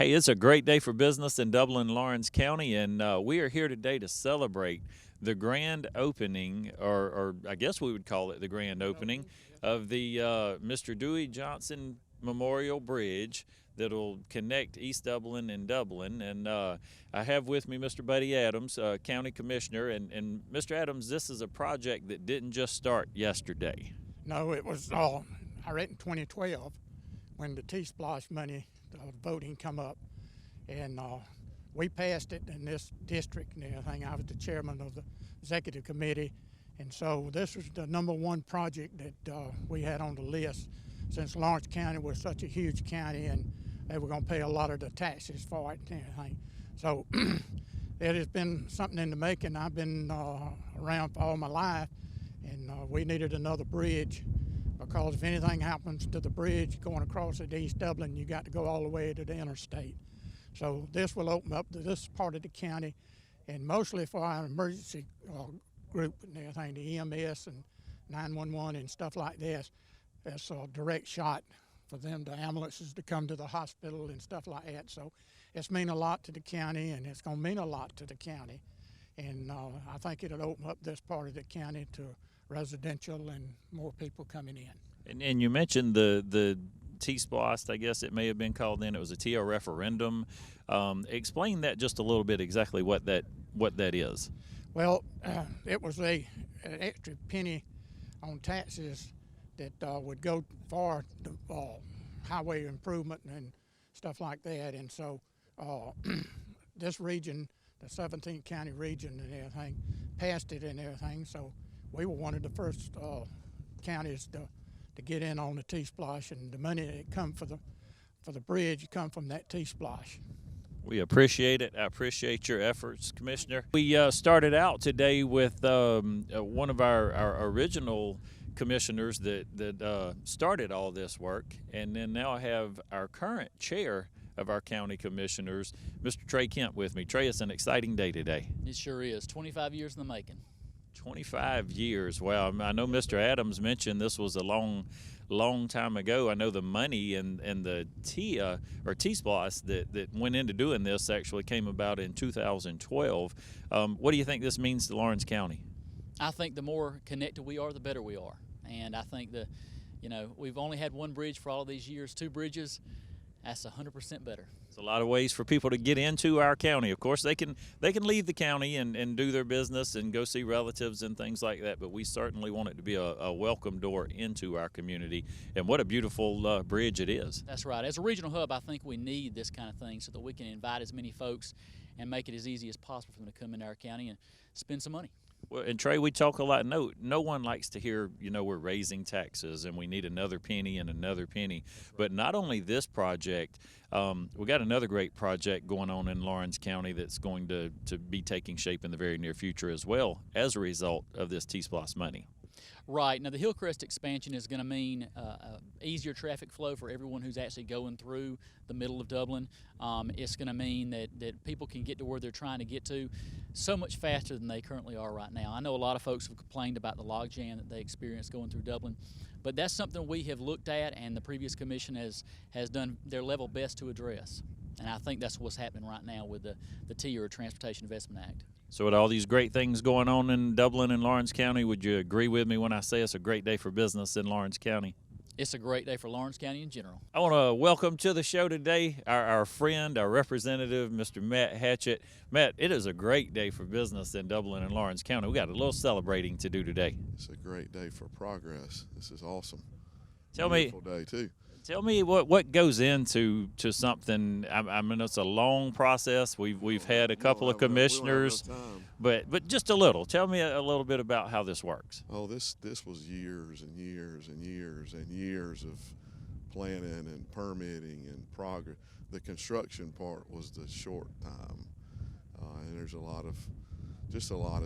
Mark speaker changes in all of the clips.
Speaker 1: Hey, it's a great day for business in Dublin, Lawrence County, and we are here today to celebrate the grand opening, or I guess we would call it the grand opening, of the Mr. Dewey Johnson Memorial Bridge that'll connect East Dublin and Dublin. And I have with me Mr. Buddy Adams, County Commissioner. And Mr. Adams, this is a project that didn't just start yesterday.
Speaker 2: No, it was, I read in 2012 when the T-Splosh money voting come up, and we passed it in this district and everything. I was the chairman of the executive committee, and so this was the #1 project that we had on the list, since Lawrence County was such a huge county and they were going to pay a lot of the taxes for it and everything. So it has been something in the making. I've been around for all my life, and we needed another bridge, because if anything happens to the bridge going across at East Dublin, you got to go all the way to the interstate. So this will open up to this part of the county, and mostly for our emergency group and everything, the EMS and 911 and stuff like this. That's a direct shot for them, the ambulances to come to the hospital and stuff like that. So it's mean a lot to the county, and it's going to mean a lot to the county. And I think it'll open up this part of the county to residential and more people coming in.
Speaker 1: And you mentioned the T-Splosh, I guess it may have been called then. It was a TO referendum. Explain that just a little bit, exactly what that is.
Speaker 2: Well, it was an extra penny on taxes that would go for the highway improvement and stuff like that. And so this region, the 17th county region and everything, passed it and everything. So we were one of the first counties to get in on the T-Splosh, and the money that come for the bridge come from that T-Splosh.
Speaker 1: We appreciate it. I appreciate your efforts, Commissioner. We started out today with one of our original commissioners that started all this work, and then now I have our current chair of our county commissioners, Mr. Trae Kemp, with me. Trae, it's an exciting day today.
Speaker 3: It sure is. 25 years in the making.
Speaker 1: 25 years. Wow. I know Mr. Adams mentioned this was a long time ago. I know the money and the T-Splosh that went into doing this actually came about in 2012. What do you think this means to Lawrence County?
Speaker 3: I think the more connected we are, the better we are. And I think we've only had one bridge for all of these years, 2 bridges. That's 100% better. It's
Speaker 1: a lot of ways for people to get into our county. Of course, they can leave the county and do their business and go see relatives and things like that, but we certainly want it to be a welcome door into our community. And what a beautiful bridge it is.
Speaker 3: That's right. As a regional hub, I think we need this kind of thing so that we can invite as many folks and make it as easy as possible for them to come into our county and spend some money.
Speaker 1: Well, and Trae, we talk a lot. No one likes to hear, we're raising taxes and we need another penny and another penny. But not only this project, we got another great project going on in Lawrence County that's going to be taking shape in the very near future as well as a result of this T-Splosh money.
Speaker 3: Right. Now, the Hillcrest expansion is going to mean easier traffic flow for everyone who's actually going through the middle of Dublin. It's going to mean that people can get to where they're trying to get to so much faster than they currently are right now. I know a lot of folks have complained about the logjam that they experience going through Dublin, but that's something we have looked at and the previous commission has done their level best to address. And I think that's what's happening right now with the T, or Transportation Investment Act.
Speaker 1: So with all these great things going on in Dublin and Lawrence County, would you agree with me when I say it's a great day for business in Lawrence County?
Speaker 3: It's a great day for Lawrence County in general.
Speaker 1: I want to welcome to the show today our friend, our representative, Mr. Matt Hatchett. Matt, it is a great day for business in Dublin and Lawrence County. We got a little celebrating to do today.
Speaker 4: It's a great day for progress. This is awesome.
Speaker 1: Beautiful
Speaker 4: day too.
Speaker 1: Tell me what goes into something. I mean, it's a long process. We've had a couple of commissioners, but just a little. Tell me a little bit about how this works.
Speaker 4: Oh, this was years and years and years and years of planning and permitting and progress. The construction part was the short time, and there's a lot of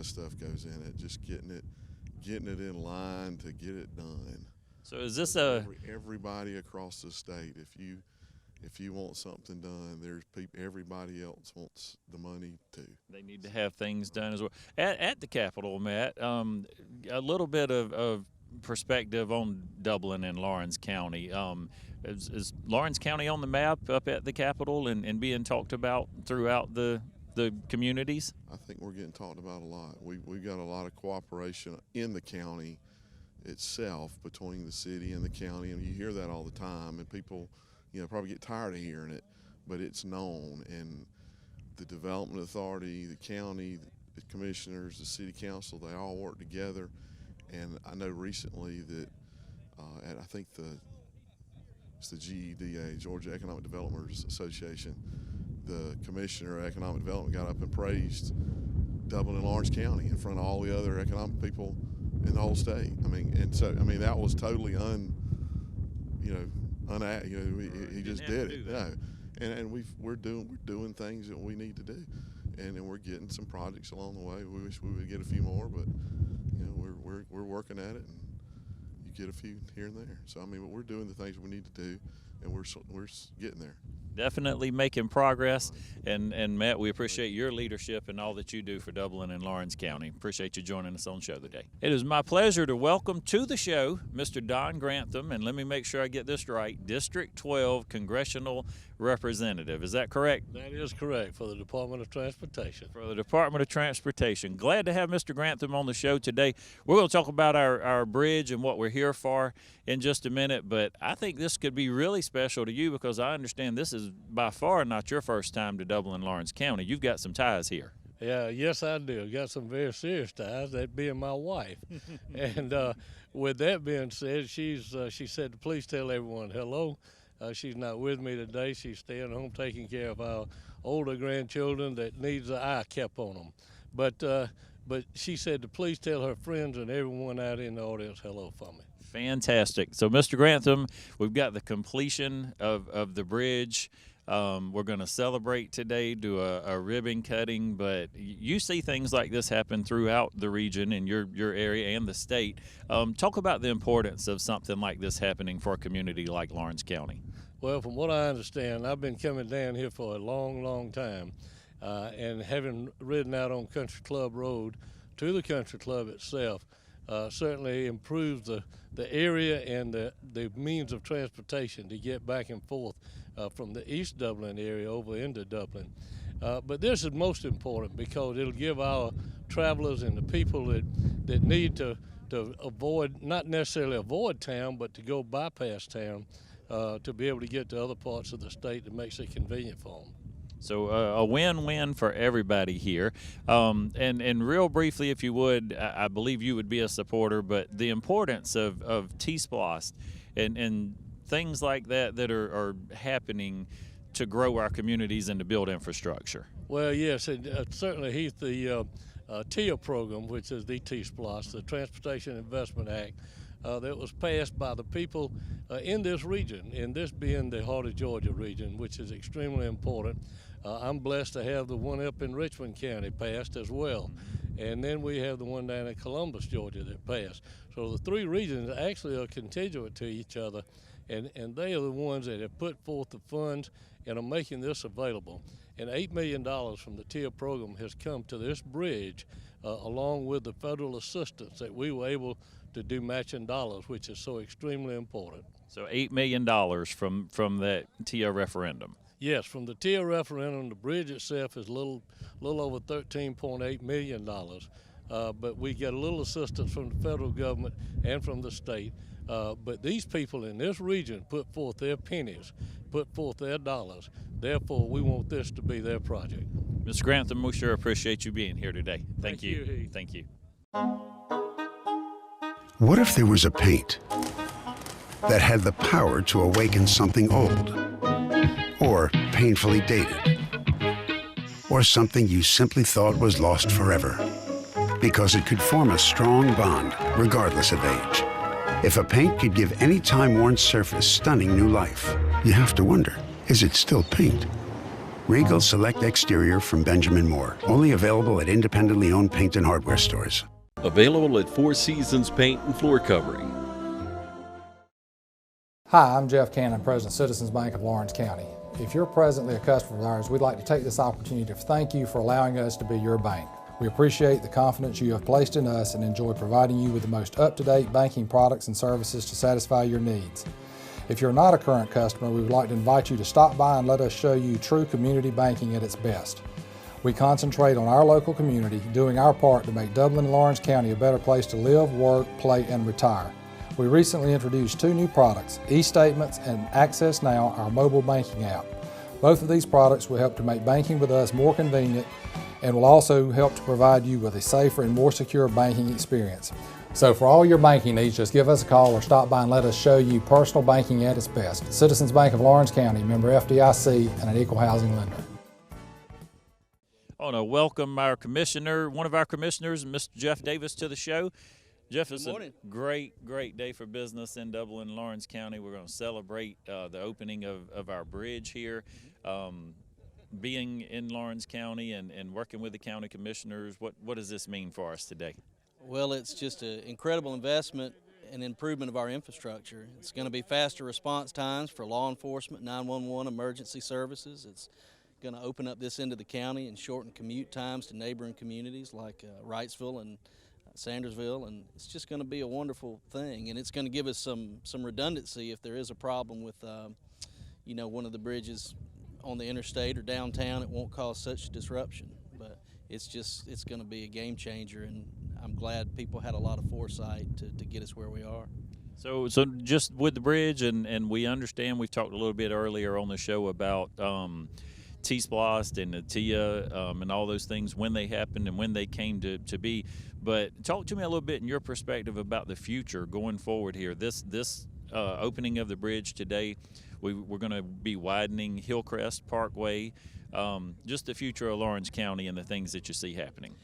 Speaker 4: stuff goes in it. Just getting it in line to get it done.
Speaker 1: So is this
Speaker 4: everybody across the state? If you want something done, there's people. Everybody else wants the money too.
Speaker 1: They need to have things done as well. At the Capitol, Matt, a little bit of perspective on Dublin and Lawrence County. Is Lawrence County on the map up at the Capitol and being talked about throughout the communities?
Speaker 4: I think we're getting talked about a lot. We've got a lot of cooperation in the county itself between the city and the county, and you hear that all the time, and people, probably get tired of hearing it, but it's known. And the Development Authority, the county, the commissioners, the city council, they all work together. And I know recently that I think it's the GEDA, Georgia Economic Developers Association, the commissioner of economic development got up and praised Dublin and Lawrence County in front of all the other economic people in the whole state. That was totally he just did it. And we're doing things that we need to do, and we're getting some projects along the way. We wish we would get a few more, but we're working at it, and you get a few here and there. So but we're doing the things we need to do, and we're getting there.
Speaker 1: Definitely making progress, and Matt, we appreciate your leadership and all that you do for Dublin and Lawrence County. Appreciate you joining us on the show today. It is my pleasure to welcome to the show Mr. Don Grantham, and let me make sure I get this right, District 12 Congressional Representative. Is that correct?
Speaker 5: That is correct, for the Department of Transportation.
Speaker 1: For the Department of Transportation. Glad to have Mr. Grantham on the show today. We're going to talk about our bridge and what we're here for in just a minute, but I think this could be really special to you because I understand this is by far not your first time to Dublin, Lawrence County. You've got some ties here.
Speaker 5: Yeah, yes, I do. Got some very serious ties, that being my wife. And with that being said, she said, please tell everyone hello. She's not with me today. She's staying home taking care of our older grandchildren that needs an eye kept on them. But she said to please tell her friends and everyone out in the audience hello for me.
Speaker 1: Fantastic. So, Mr. Grantham, we've got the completion of the bridge. We're going to celebrate today, do a ribbon cutting, but you see things like this happen throughout the region in your area and the state. Talk about the importance of something like this happening for a community like Lawrence County.
Speaker 5: Well, from what I understand, I've been coming down here for a long, long time, and having ridden out on Country Club Road to the Country Club itself, certainly improves the area and the means of transportation to get back and forth from the East Dublin area over into Dublin. But this is most important because it'll give our travelers and the people that need to avoid, not necessarily avoid town, but to go bypass town to be able to get to other parts of the state that makes it convenient for them.
Speaker 1: So a win-win for everybody here. And real briefly, if you would, I believe you would be a supporter, but the importance of T-Splost and things like that are happening to grow our communities and to build infrastructure.
Speaker 5: Well, yes, and certainly, Heath, the TIA program, which is the T-Splost, the Transportation Investment Act, that was passed by the people in this region, and this being the heart of Georgia region, which is extremely important. I'm blessed to have the one up in Richmond County passed as well. And then we have the one down in Columbus, Georgia that passed. So the three regions actually are contiguous to each other, and they are the ones that have put forth the funds and are making this available. And $8 million from the TIA program has come to this bridge, along with the federal assistance that we were able to do matching dollars, which is so extremely important.
Speaker 1: So $8 million from that TIA referendum.
Speaker 5: Yes, from the TIA referendum, the bridge itself is a little over $13.8 million, but we get a little assistance from the federal government and from the state. But these people in this region put forth their pennies, put forth their dollars. Therefore, we want this to be their project.
Speaker 1: Mr. Grantham, we sure appreciate you being here today. Thank you.
Speaker 5: Heath.
Speaker 1: Thank you.
Speaker 6: What if there was a paint that had the power to awaken something old, or painfully dated, or something you simply thought was lost forever, because it could form a strong bond regardless of age? If a paint could give any time-worn surface stunning new life, you have to wonder, is it still paint? Regal Select Exterior from Benjamin Moore, only available at independently owned paint and hardware stores.
Speaker 7: Available at Four Seasons Paint and Floor Covering.
Speaker 8: Hi, I'm Jeff Cannon, President of Citizens Bank of Lawrence County. If you're presently a customer of ours, we'd like to take this opportunity to thank you for allowing us to be your bank. We appreciate the confidence you have placed in us and enjoy providing you with the most up-to-date banking products and services to satisfy your needs. If you're not a current customer, we would like to invite you to stop by and let us show you true community banking at its best. We concentrate on our local community, doing our part to make Dublin and Lawrence County a better place to live, work, play, and retire. We recently introduced 2 new products, eStatements and Access Now, our mobile banking app. Both of these products will help to make banking with us more convenient and will also help to provide you with a safer and more secure banking experience. So for all your banking needs, just give us a call or stop by and let us show you personal banking at its best. Citizens Bank of Lawrence County, member FDIC, and an equal housing lender.
Speaker 1: I want to welcome our commissioner, one of our commissioners, Mr. Jeff Davis, to the show. Jeff, it's a great day for business in Dublin and Lawrence County. We're going to celebrate the opening of our bridge here. Being in Lawrence County and working with the county commissioners, what does this mean for us today?
Speaker 9: Well, it's just an incredible investment and improvement of our infrastructure. It's going to be faster response times for law enforcement, 911, emergency services. It's going to open up this end of the county and shorten commute times to neighboring communities like Wrightsville and Sandersville, and it's just going to be a wonderful thing. And it's going to give us some redundancy if there is a problem with, one of the bridges on the interstate or downtown. It won't cause such disruption, but it's going to be a game changer, and I'm glad people had a lot of foresight to get us where we are.
Speaker 1: So just with the bridge, and we understand, we've talked a little bit earlier on the show about T-Splost and the TIA and all those things, when they happened and when they came to be. But talk to me a little bit in your perspective about the future going forward here. This opening of the bridge today, we're going to be widening Hillcrest Parkway. Just the future of Lawrence County and the things that you see happening.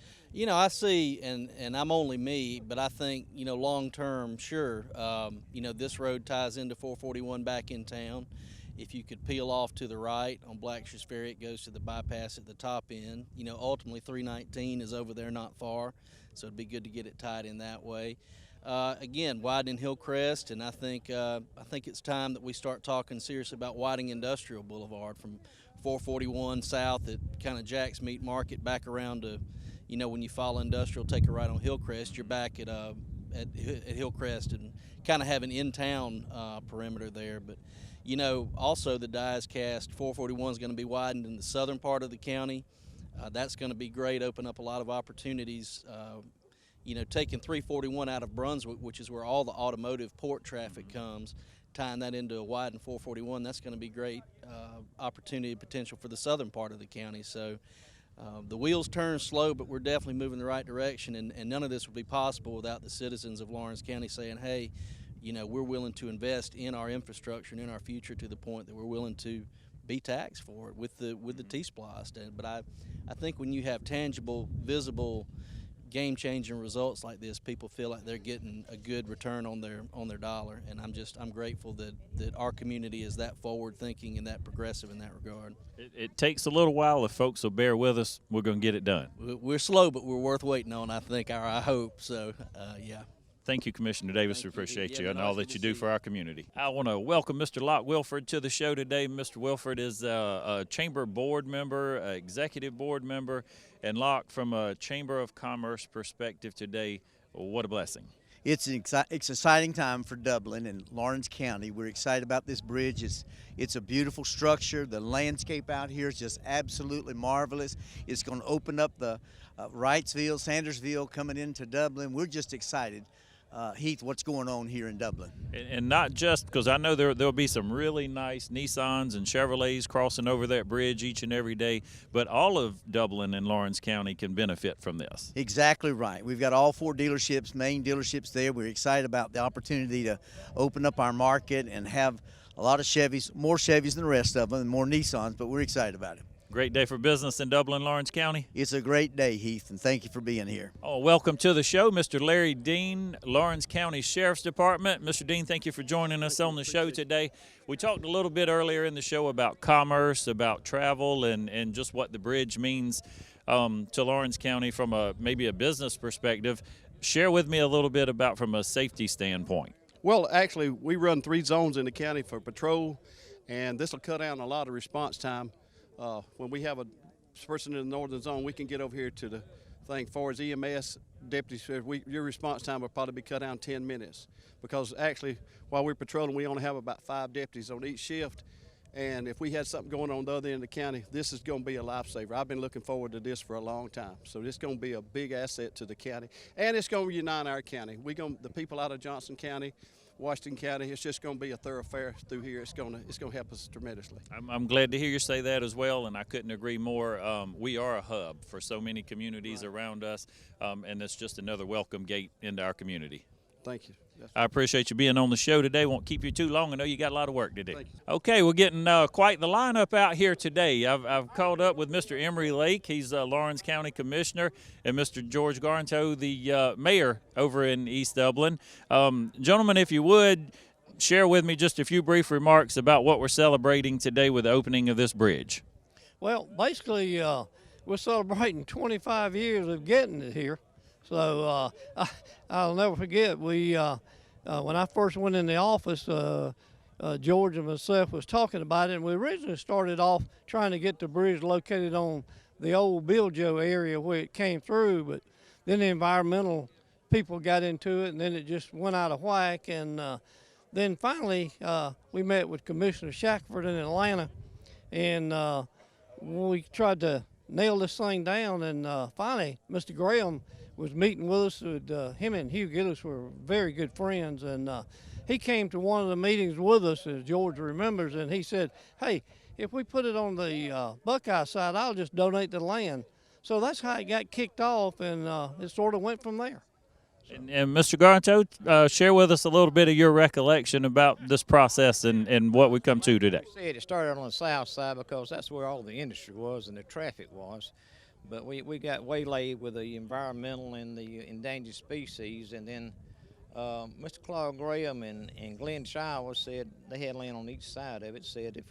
Speaker 9: I see, and I'm only me, but I think, long term, sure, this road ties into 441 back in town. If you could peel off to the right on Blackshear's Ferry, it goes to the bypass at the top end. Ultimately 319 is over there not far, so it'd be good to get it tied in that way. Again, widening Hillcrest, and I think it's time that we start talking seriously about widening Industrial Boulevard from 441 south at kind of Jack's Meat Market back around to, when you follow Industrial, take a right on Hillcrest, you're back at Hillcrest and kind of have an in-town perimeter there. But also the die is cast. 441 is going to be widened in the southern part of the county. That's going to be great, open up a lot of opportunities. Taking 341 out of Brunswick, which is where all the automotive port traffic comes, tying that into a widened 441, that's going to be great opportunity potential for the southern part of the county. So the wheels turn slow, but we're definitely moving in the right direction, and none of this would be possible without the citizens of Lawrence County saying, hey, we're willing to invest in our infrastructure and in our future to the point that we're willing to be taxed for it with the T-Splost. But I think when you have tangible, visible, game-changing results like this, people feel like they're getting a good return on their dollar, and I'm grateful that our community is that forward-thinking and that progressive in that regard.
Speaker 1: It takes a little while. If folks will bear with us, we're going to get it done.
Speaker 9: We're slow, but we're worth waiting on, I think, or I hope. So, yeah.
Speaker 1: Thank you, Commissioner Davis. We appreciate you and all that you do for our community. I want to welcome Mr. Locke Wilford to the show today. Mr. Wilford is a Chamber Board member, Executive Board member, and Locke, from a Chamber of Commerce perspective today, what a blessing.
Speaker 10: It's an exciting time for Dublin and Lawrence County. We're excited about this bridge. It's a beautiful structure. The landscape out here is just absolutely marvelous. It's going to open up the Wrightsville, Sandersville coming into Dublin. We're just excited. Heath, what's going on here in Dublin?
Speaker 1: And not just because I know there'll be some really nice Nissans and Chevrolets crossing over that bridge each and every day, but all of Dublin and Lawrence County can benefit from this.
Speaker 10: Exactly right. We've got all 4 dealerships, main dealerships there. We're excited about the opportunity to open up our market and have a lot of Chevys, more Chevys than the rest of them, and more Nissans, but we're excited about it.
Speaker 1: Great day for business in Dublin, Lawrence County.
Speaker 10: It's a great day, Heath, and thank you for being here.
Speaker 1: Oh, welcome to the show, Mr. Larry Dean, Lawrence County Sheriff's Department. Mr. Dean, thank you for joining us on the show today. We talked a little bit earlier in the show about commerce, about travel, and just what the bridge means to Lawrence County from maybe a business perspective. Share with me a little bit about from a safety standpoint.
Speaker 11: Well, actually, we run 3 zones in the county for patrol, and this will cut down a lot of response time. When we have a person in the northern zone, we can get over here to the thing. For as EMS deputies, your response time will probably be cut down 10 minutes because actually while we're patrolling, we only have about 5 deputies on each shift. And if we had something going on the other end of the county, this is going to be a lifesaver. I've been looking forward to this for a long time. So this is going to be a big asset to the county, and it's going to unite our county. The people out of Johnson County, Washington County, it's just going to be a thoroughfare through here. It's going to help us tremendously.
Speaker 1: I'm glad to hear you say that as well, and I couldn't agree more. We are a hub for so many communities around us, and it's just another welcome gate into our community.
Speaker 11: Thank you.
Speaker 1: I appreciate you being on the show today. Won't keep you too long. I know you got a lot of work to do.
Speaker 11: Thank you.
Speaker 1: Okay, we're getting quite the lineup out here today. I've called up with Mr. Emery Lake. He's Lawrence County Commissioner, and Mr. George Garnto, the mayor over in East Dublin. Gentlemen, if you would, share with me just a few brief remarks about what we're celebrating today with the opening of this bridge.
Speaker 5: Well, basically, we're celebrating 25 years of getting it here. So I'll never forget, when I first went in the office, George and myself was talking about it, and we originally started off trying to get the bridge located on the old Bill Joe area where it came through, but then the environmental people got into it, and then it just went out of whack, and then finally we met with Commissioner Shackford in Atlanta, and we tried to nail this thing down, and finally Mr. Graham was meeting with us. Him and Hugh Gillis were very good friends, and he came to one of the meetings with us, as George remembers, and he said, hey, if we put it on the Buckeye side, I'll just donate the land. So that's how it got kicked off, and it sort of went from there.
Speaker 1: And Mr. Garnto, share with us a little bit of your recollection about this process and what we come to today.
Speaker 12: It started on the south side because that's where all the industry was and the traffic was. But we got waylaid with the environmental and the endangered species, and then Mr. Claude Graham and Glenn Shiles said they had land on each side of it, said if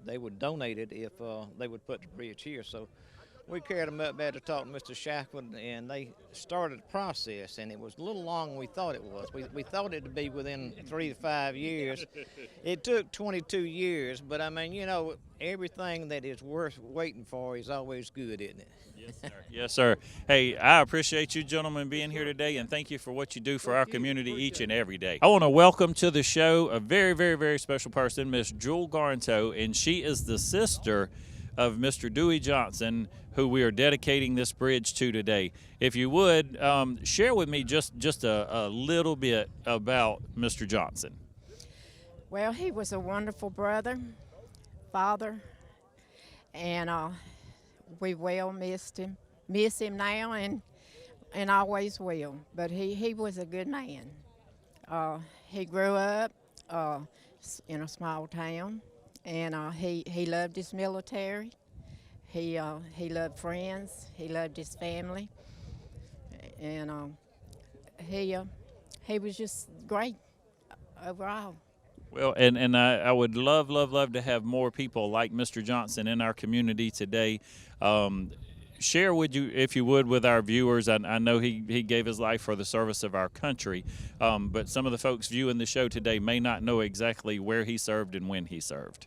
Speaker 12: they would donate it if they would put the bridge here. So we carried them up there to talk to Mr. Shackford, and they started the process, and it was a little longer than we thought it was. We thought it would be within 3 to 5 years. It took 22 years, but I mean, everything that is worth waiting for is always good, isn't it?
Speaker 1: Yes, sir. Yes, sir. Hey, I appreciate you gentlemen being here today, and thank you for what you do for our community each and every day. I want to welcome to the show a very, very, very special person, Miss Jewel Garnto, and she is the sister of Mr. Dewey Johnson, who we are dedicating this bridge to today. If you would, share with me just a little bit about Mr. Johnson.
Speaker 13: Well, he was a wonderful brother, father, and we well miss him now and always will. But he was a good man. He grew up in a small town, and he loved his military. He loved friends. He loved his family, and he was just great overall.
Speaker 1: Well, and I would love to have more people like Mr. Johnson in our community today. Share with you, if you would, with our viewers. I know he gave his life for the service of our country, but some of the folks viewing the show today may not know exactly where he served and when he served.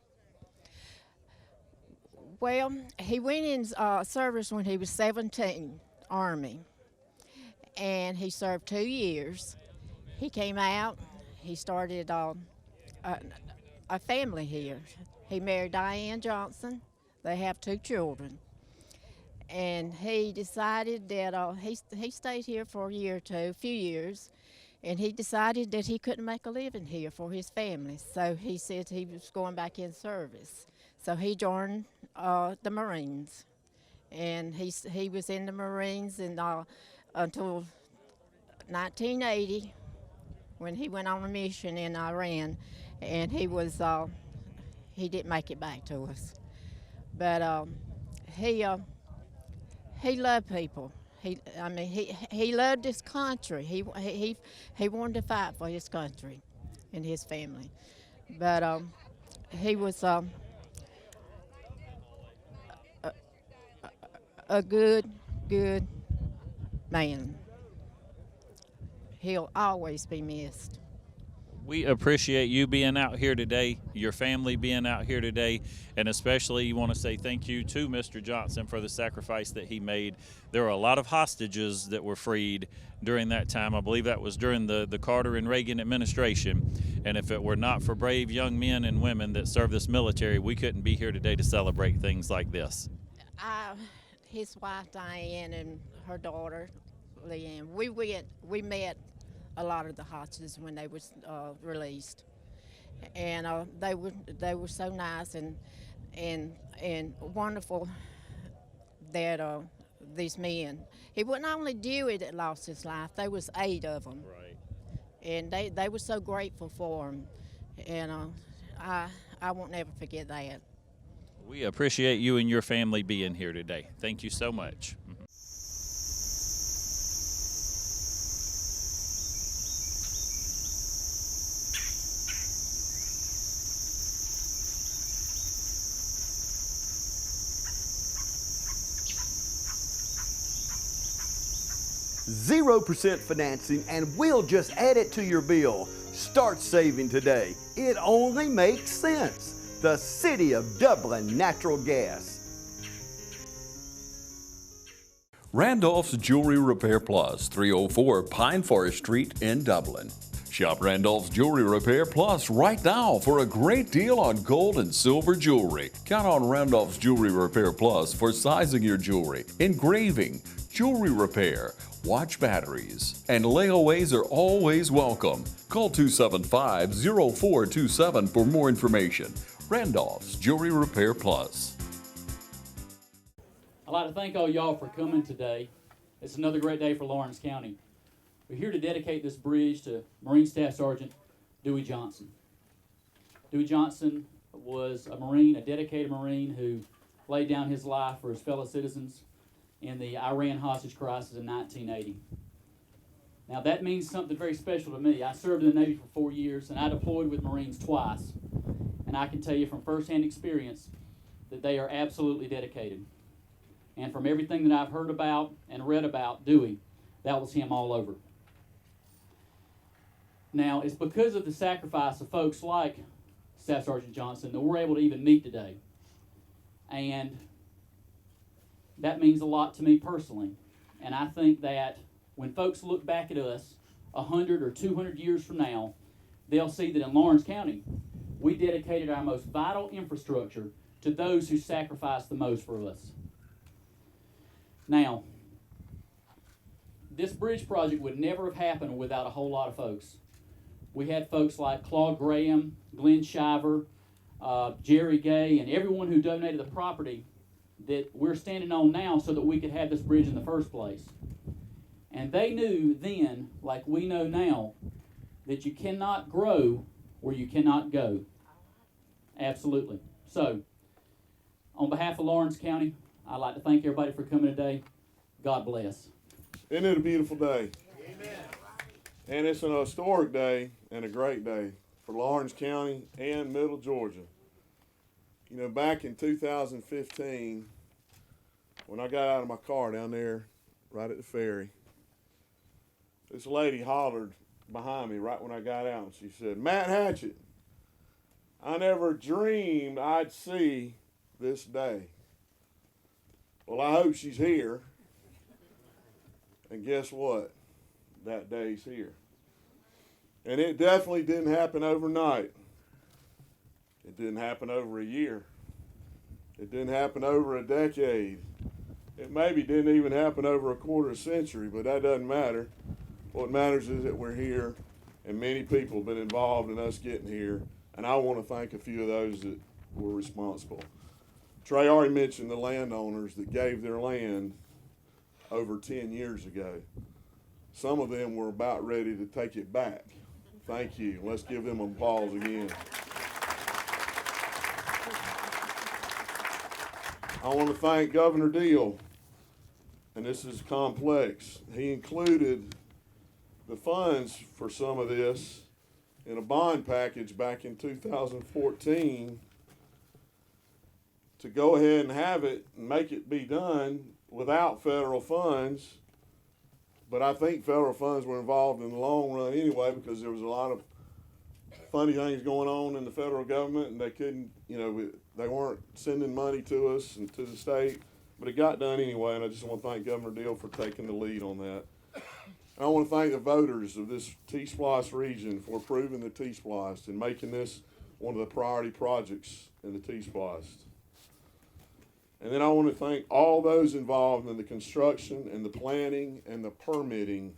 Speaker 13: Well, he went in service when he was 17, Army, and he served 2 years. He came out. He started a family here. He married Diane Johnson. They have 2 children. And he decided that he stayed here for a few years, and he decided that he couldn't make a living here for his family. So he said he was going back in service. So he joined the Marines, and he was in the Marines until 1980, when he went on a mission in Iran, and he didn't make it back to us. But he loved people. He loved his country. He wanted to fight for his country and his family. But he was a good man. He'll always be missed.
Speaker 1: We appreciate you being out here today, your family being out here today, and especially you want to say thank you to Mr. Johnson for the sacrifice that he made. There were a lot of hostages that were freed during that time. I believe that was during the Carter and Reagan administration. And if it were not for brave young men and women that serve this military, we couldn't be here today to celebrate things like this.
Speaker 13: His wife Diane and her daughter Leanne, we met a lot of the hostages when they was released, and they were so nice and wonderful that these men. It wasn't only Dewey that lost his life. There was 8 of them,
Speaker 1: right?
Speaker 13: And they were so grateful for him, and I won't never forget that.
Speaker 1: We appreciate you and your family being here today. Thank you so much.
Speaker 14: 0% financing, and we'll just add it to your bill. Start saving today. It only makes sense. The City of Dublin Natural Gas.
Speaker 7: Randolph's Jewelry Repair Plus, 304 Pine Forest Street in Dublin. Shop Randolph's Jewelry Repair Plus right now for a great deal on gold and silver jewelry. Count on Randolph's Jewelry Repair Plus for sizing your jewelry, engraving, jewelry repair, watch batteries, and layaways are always welcome. Call 275-0427 for more information. Randolph's Jewelry Repair Plus.
Speaker 3: I'd like to thank all y'all for coming today. It's another great day for Lawrence County. We're here to dedicate this bridge to Marine Staff Sergeant Dewey Johnson. Dewey Johnson was a Marine, a dedicated Marine who laid down his life for his fellow citizens in the Iran hostage crisis in 1980. Now that means something very special to me. I served in the Navy for 4 years, and I deployed with Marines twice. And I can tell you from firsthand experience that they are absolutely dedicated. And from everything that I've heard about and read about Dewey, that was him all over. Now, it's because of the sacrifice of folks like Staff Sergeant Johnson that we're able to even meet today. And that means a lot to me personally. And I think that when folks look back at us 100 or 200 years from now, they'll see that in Lawrence County, we dedicated our most vital infrastructure to those who sacrificed the most for us. Now, this bridge project would never have happened without a whole lot of folks. We had folks like Claude Graham, Glenn Shiver, Jerry Gay, and everyone who donated the property that we're standing on now so that we could have this bridge in the first place. And they knew then, like we know now, that you cannot grow where you cannot go. Absolutely. So, on behalf of Lawrence County, I'd like to thank everybody for coming today. God bless.
Speaker 4: Isn't it a beautiful day? Amen. And it's an historic day and a great day for Lawrence County and Middle Georgia. You know, back in 2015, when I got out of my car down there right at the ferry, this lady hollered behind me right when I got out, and she said, "Matt Hatchett, I never dreamed I'd see this day." Well, I hope she's here. And guess what? That day's here. And it definitely didn't happen overnight. It didn't happen over a year. It didn't happen over a decade. It maybe didn't even happen over a quarter century, but that doesn't matter. What matters is that we're here, and many people have been involved in us getting here, and I want to thank a few of those that were responsible. Trae already mentioned the landowners that gave their land over 10 years ago. Some of them were about ready to take it back. Thank you. Let's give them applause again. I want to thank Governor Deal, and this is complex. He included the funds for some of this in a bond package back in 2014 to go ahead and have it and make it be done without federal funds. But I think federal funds were involved in the long run anyway, because there was a lot of funny things going on in the federal government, and they couldn't, they weren't sending money to us and to the state, but it got done anyway, and I just want to thank Governor Deal for taking the lead on that. And I want to thank the voters of this T-Splosh region for approving the T-Splosh and making this one of the priority projects in the T-Splosh. And then I want to thank all those involved in the construction and the planning and the permitting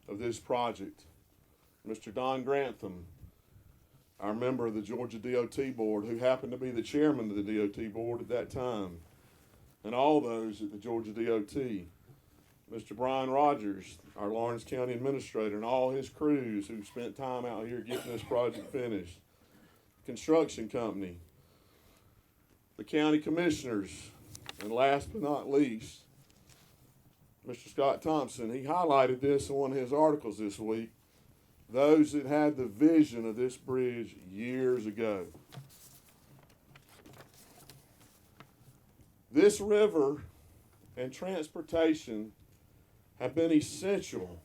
Speaker 4: of this project. Mr. Don Grantham, our member of the Georgia DOT Board, who happened to be the chairman of the DOT Board at that time, and all those at the Georgia DOT. Mr. Brian Rogers, our Lawrence County Administrator, and all his crews who spent time out here getting this project finished. Construction company, the county commissioners, and last but not least, Mr. Scott Thompson. He highlighted this in one of his articles this week. Those that had the vision of this bridge years ago. This river and transportation have been essential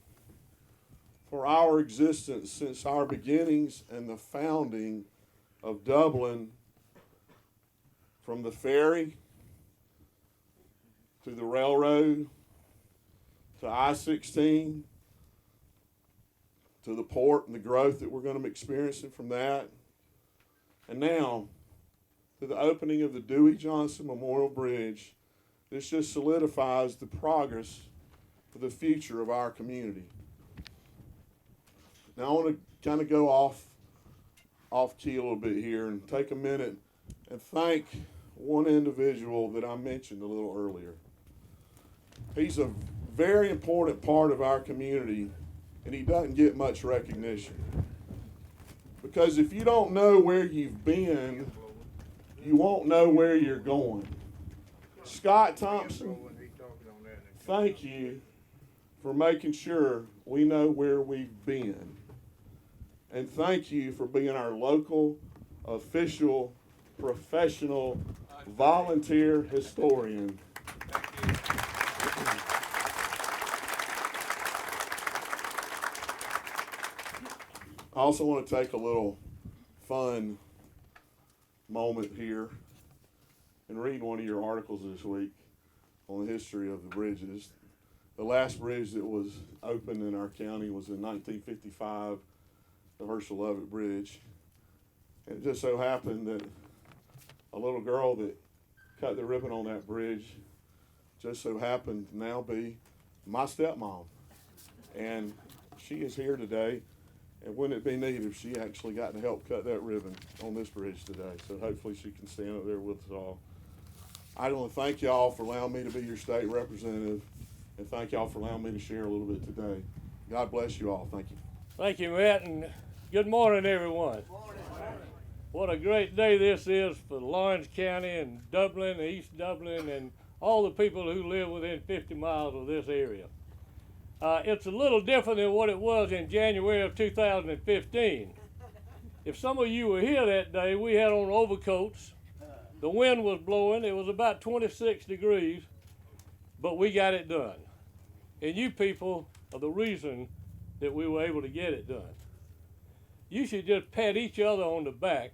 Speaker 4: for our existence since our beginnings and the founding of Dublin, from the ferry to the railroad to I-16 to the port and the growth that we're going to be experiencing from that. And now, to the opening of the Dewey Johnson Memorial Bridge, this just solidifies the progress for the future of our community. Now I want to kind of go off key a little bit here and take a minute and thank one individual that I mentioned a little earlier. He's a very important part of our community, and he doesn't get much recognition. Because if you don't know where you've been, you won't know where you're going. Scott Thompson, thank you for making sure we know where we've been. And thank you for being our local, official, professional, volunteer historian. I also want to take a little fun moment here and read one of your articles this week on the history of the bridges. The last bridge that was opened in our county was in 1955, the Herschel Lovett Bridge. And it just so happened that a little girl that cut the ribbon on that bridge just so happened to now be my stepmom. And she is here today. And wouldn't it be neat if she actually got to help cut that ribbon on this bridge today? So hopefully she can stand up there with us all. I want to thank y'all for allowing me to be your state representative, and thank y'all for allowing me to share a little bit today. God bless you all. Thank you.
Speaker 5: Thank you, Matt, and good morning, everyone. Good morning. What a great day this is for Lawrence County and Dublin, East Dublin, and all the people who live within 50 miles of this area. It's a little different than what it was in January of 2015. If some of you were here that day, we had on overcoats. The wind was blowing. It was about 26 degrees, but we got it done. And you people are the reason that we were able to get it done. You should just pat each other on the back,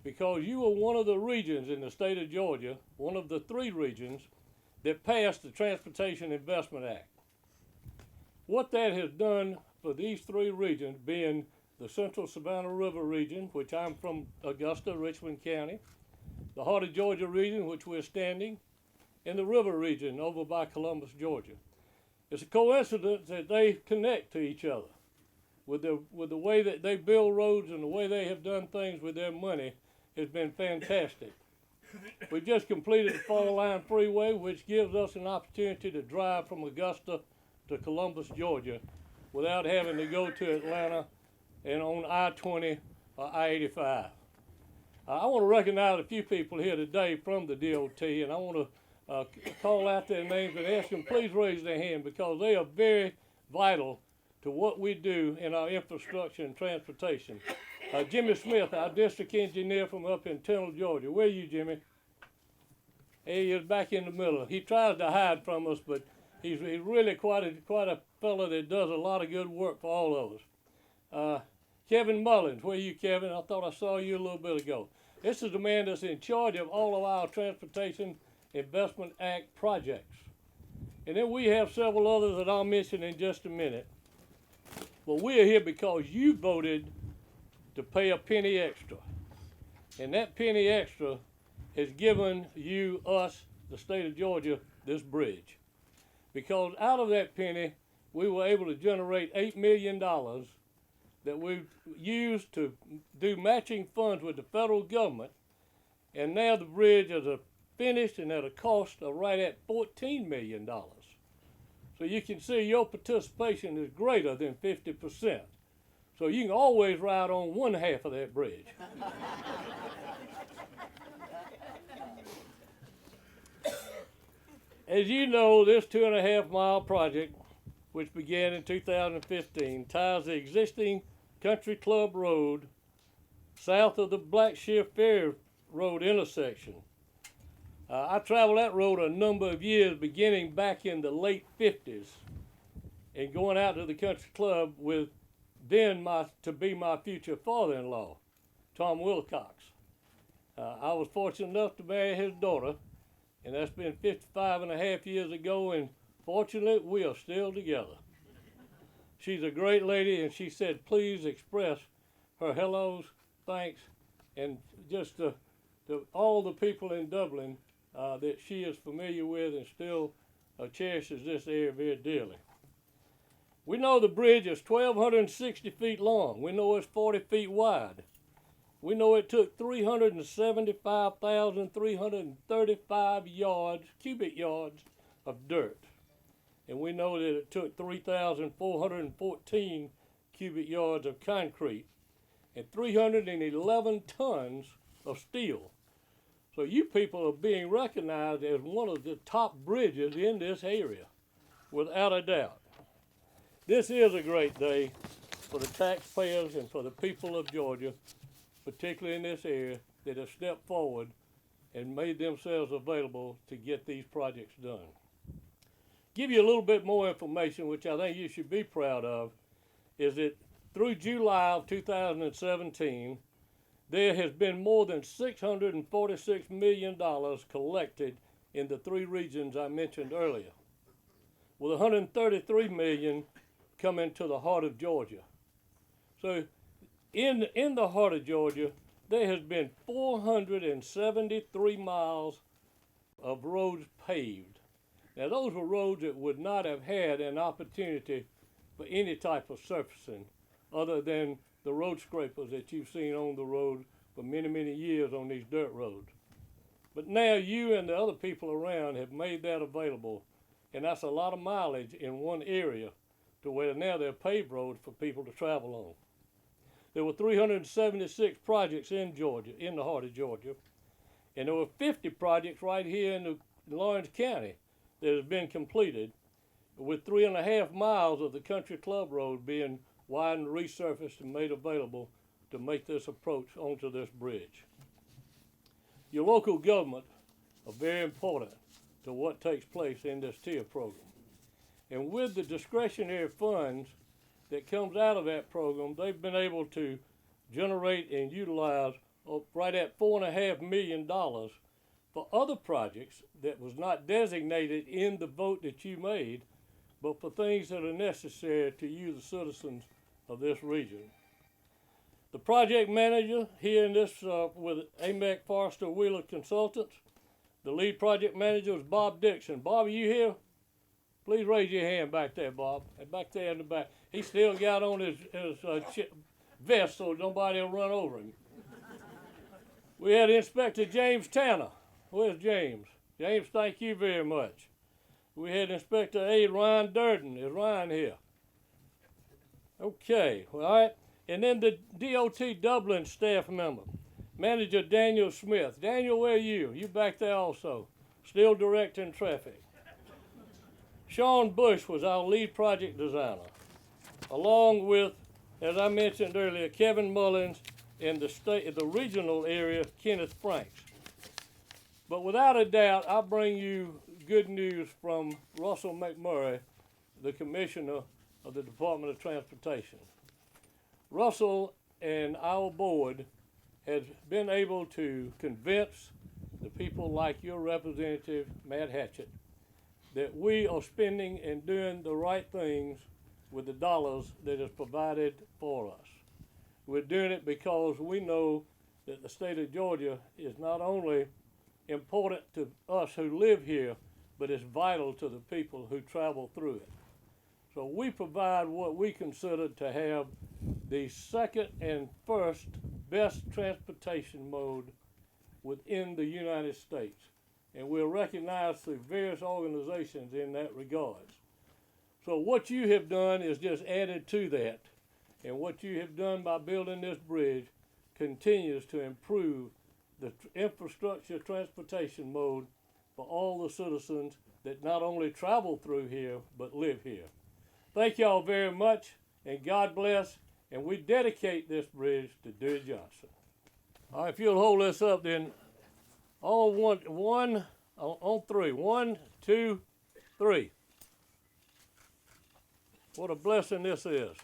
Speaker 5: because you were one of the regions in the state of Georgia, one of the 3 regions that passed the Transportation Investment Act. What that has done for these 3 regions, being the Central Savannah River region, which I'm from Augusta, Richmond County, the Heart of Georgia region, which we're standing, and the River region over by Columbus, Georgia. It's a coincidence that they connect to each other. With the way that they build roads and the way they have done things with their money has been fantastic. We just completed the Fall Line Freeway, which gives us an opportunity to drive from Augusta to Columbus, Georgia, without having to go to Atlanta and on I-20 or I-85. I want to recognize a few people here today from the DOT, and I want to call out their names and ask them please raise their hand, because they are very vital to what we do in our infrastructure and transportation. Jimmy Smith, our district engineer from up in Tennille, Georgia. Where are you, Jimmy? He is back in the middle. He tries to hide from us, but he's really quite a fellow that does a lot of good work for all of us. Kevin Mullins. Where are you, Kevin? I thought I saw you a little bit ago. This is the man that's in charge of all of our Transportation Investment Act projects. And then we have several others that I'll mention in just a minute. But we're here because you voted to pay a penny extra. And that penny extra has given you, us, the state of Georgia, this bridge. Because out of that penny, we were able to generate $8 million that we've used to do matching funds with the federal government. And now the bridge is finished and at a cost of right at $14 million. So you can see your participation is greater than 50%. So you can always ride on one half of that bridge. As you know, this 2.5-mile project, which began in 2015, ties the existing Country Club Road south of the Black Shift Ferry Road intersection. I traveled that road a number of years, beginning back in the late 50s, and going out to the country club with then to be my future father-in-law, Tom Wilcox. I was fortunate enough to marry his daughter, and that's been 55.5 years ago, and fortunately, we are still together. She's a great lady, and she said, please express her hellos, thanks, and just to all the people in Dublin that she is familiar with and still cherishes this area very dearly. We know the bridge is 1,260 feet long. We know it's 40 feet wide. We know it took 375,335 cubic yards of dirt. And we know that it took 3,414 cubic yards of concrete and 311 tons of steel. So you people are being recognized as one of the top bridges in this area, without a doubt. This is a great day for the taxpayers and for the people of Georgia, particularly in this area, that have stepped forward and made themselves available to get these projects done. Give you a little bit more information, which I think you should be proud of, is that through July of 2017, there has been more than $646 million collected in the 3 regions I mentioned earlier, with $133 million coming to the heart of Georgia. So in the heart of Georgia, there has been 473 miles of roads paved. Now those were roads that would not have had an opportunity for any type of surfacing other than the road scrapers that you've seen on the road for many, many years on these dirt roads. But now you and the other people around have made that available, and that's a lot of mileage in one area to where now they're paved roads for people to travel on. There were 376 projects in Georgia, in the heart of Georgia, and there were 50 projects right here in Lawrence County that has been completed, with 3.5 miles of the Country Club Road being widened, resurfaced, and made available to make this approach onto this bridge. Your local government are very important to what takes place in this TIA program. And with the discretionary funds that comes out of that program, they've been able to generate and utilize right at $4.5 million for other projects that was not designated in the vote that you made, but for things that are necessary to you, the citizens of this region. The project manager here in this with AMEC Forrester Wheeler Consultants, the lead project manager is Bob Dixon. Bob, are you here? Please raise your hand back there, Bob. And back there in the back. He still got on his vest so nobody will run over him. We had Inspector James Tanner. Where's James? James, thank you very much. We had Inspector A. Ryan Durden. Is Ryan here? Okay, all right. And then the DOT Dublin staff member, Manager Daniel Smith. Daniel, where are you? You back there also. Still directing traffic. Sean Bush was our lead project designer, along with, as I mentioned earlier, Kevin Mullins in the regional area, Kenneth Franks. But without a doubt, I bring you good news from Russell McMurray, the Commissioner of the Department of Transportation. Russell and our board has been able to convince the people like your representative, Matt Hatchett, that we are spending and doing the right things with the dollars that is provided for us. We're doing it because we know that the state of Georgia is not only important to us who live here, but it's vital to the people who travel through it. So we provide what we consider to have the second and first best transportation mode within the United States. And we're recognized through various organizations in that regard. So what you have done is just added to that. And what you have done by building this bridge continues to improve the infrastructure transportation mode for all the citizens that not only travel through here, but live here. Thank y'all very much, and God bless, and we dedicate this bridge to Dewey Johnson. All right, if you'll hold this up, then on three. 1, 2, 3. What a blessing this is.